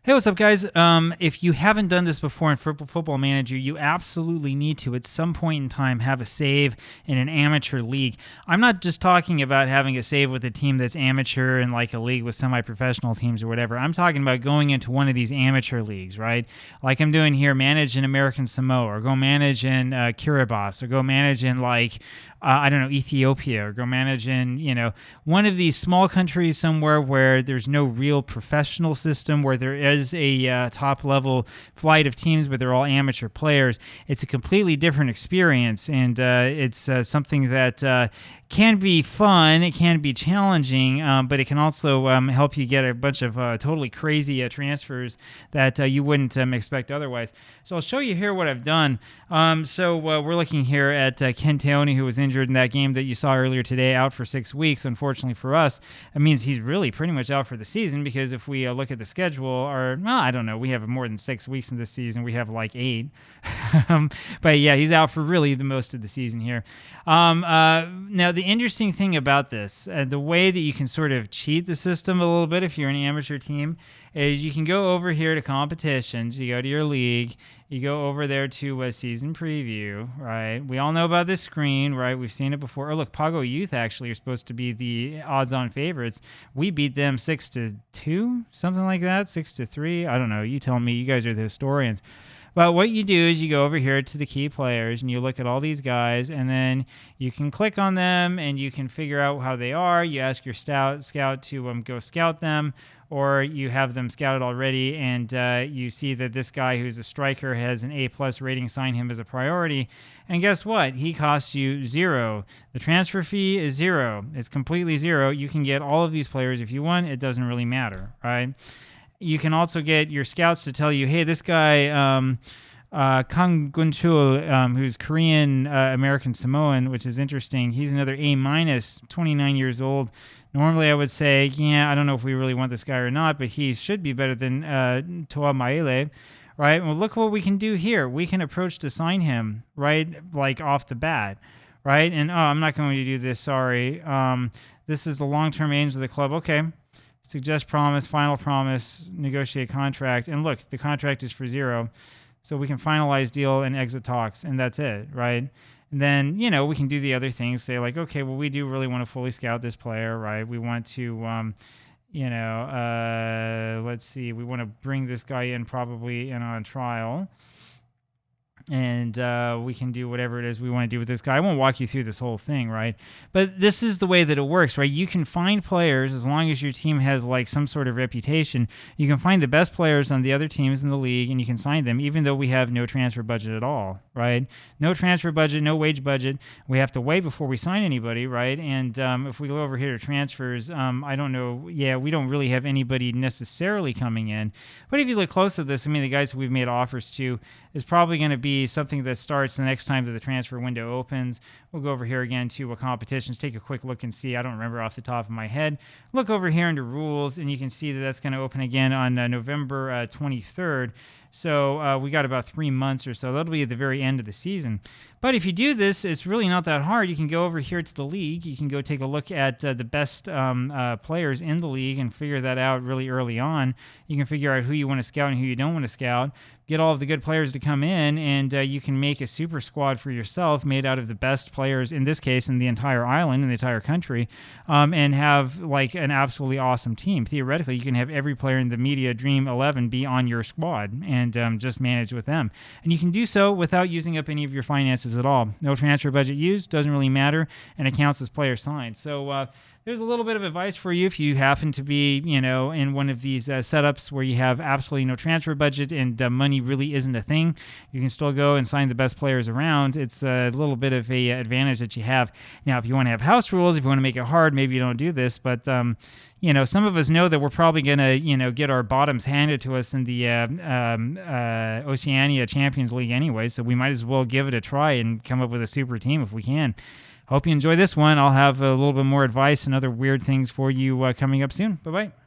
Hey, what's up, guys? If you haven't done this before in Football Manager, you absolutely need to, at some point in time, have a save in an amateur league. I'm not just talking about having a save with a team that's amateur and like a league with semi-professional teams or whatever. I'm talking about going into one of these amateur leagues, right? Like I'm doing here, manage in American Samoa, or go manage in Kiribati, or go manage in Ethiopia, or go manage in, one of these small countries somewhere where there's no real professional system, where there is a top-level flight of teams, but they're all amateur players. It's a completely different experience, and it's something that can be fun, it can be challenging, but it can also help you get a bunch of totally crazy transfers that you wouldn't expect otherwise. So I'll show you here what I've done. We're looking here at Ken Teoni, who was injured in that game that you saw earlier today, out for 6 weeks. Unfortunately for us, it means he's really pretty much out for the season, because if we look at the schedule, I don't know, we have more than 6 weeks in this season. We have like 8. But yeah, he's out for really the most of the season here. Now, the interesting thing about this, the way that you can sort of cheat the system a little bit if you're an amateur team, is you can go over here to competitions, you go to your league, you go over there to a season preview, right? We all know about this screen, right? We've seen it before. Oh, look, Pago Youth actually are supposed to be the odds-on favorites. We beat them 6-2, something like that, 6-3. I don't know. You tell me. You guys are the historians. But what you do is you go over here to the key players and you look at all these guys, and then you can click on them and you can figure out how they are. You ask your scout to go scout them, or you have them scouted already, and you see that this guy who's a striker has an A+ rating, sign him as a priority. And guess what? He costs you 0. The transfer fee is 0. It's completely 0. You can get all of these players if you want. It doesn't really matter, right? You can also get your scouts to tell you, hey, this guy, Kang Gun-chul, who's Korean American Samoan, which is interesting. He's another A-, 29 years old. Normally, I would say, I don't know if we really want this guy or not, but he should be better than Toa Maele, right? Well, look what we can do here. We can approach to sign him, right, like off the bat, right? And, I'm not going to do this, sorry. This is the long-term aims of the club. Okay. Suggest promise, final promise, negotiate contract. And look, the contract is for 0. So we can finalize deal and exit talks, and that's it, right? And then, we can do the other things, say like, okay, well, we do really want to fully scout this player, right? We want to, let's see, we want to bring this guy in probably on trial. And we can do whatever it is we want to do with this guy. I won't walk you through this whole thing, right? But this is the way that it works, right? You can find players, as long as your team has like some sort of reputation, you can find the best players on the other teams in the league, and you can sign them, even though we have no transfer budget at all, right? No transfer budget, no wage budget. We have to wait before we sign anybody, right? And if we go over here to transfers, I don't know. Yeah, we don't really have anybody necessarily coming in. But if you look close at this, the guys we've made offers to is probably going to be something that starts the next time that the transfer window opens. We'll go over here again to competitions, take a quick look and see. I don't remember off the top of my head. Look over here into rules, and you can see that that's going to open again on November 23rd. So we got about 3 months or so. That'll be at the very end of the season. But if you do this, it's really not that hard. You can go over here to the league. You can go take a look at the best players in the league and figure that out really early on. You can figure out who you want to scout and who you don't want to scout. Get all of the good players to come in, and you can make a super squad for yourself made out of the best players, in this case, in the entire island, in the entire country, and have like an absolutely awesome team. Theoretically, you can have every player in the Media Dream 11 be on your squad and just manage with them. And you can do so without using up any of your finances at all. No transfer budget used, doesn't really matter, and it counts as player signed. So there's a little bit of advice for you if you happen to be, in one of these setups where you have absolutely no transfer budget and money really isn't a thing. You can still go and sign the best players around. It's a little bit of a advantage that you have. Now, if you want to have house rules, if you want to make it hard, maybe you don't do this. But, some of us know that we're probably going to, get our bottoms handed to us in the Oceania Champions League anyway. So we might as well give it a try and come up with a super team if we can. Hope you enjoy this one. I'll have a little bit more advice and other weird things for you coming up soon. Bye-bye.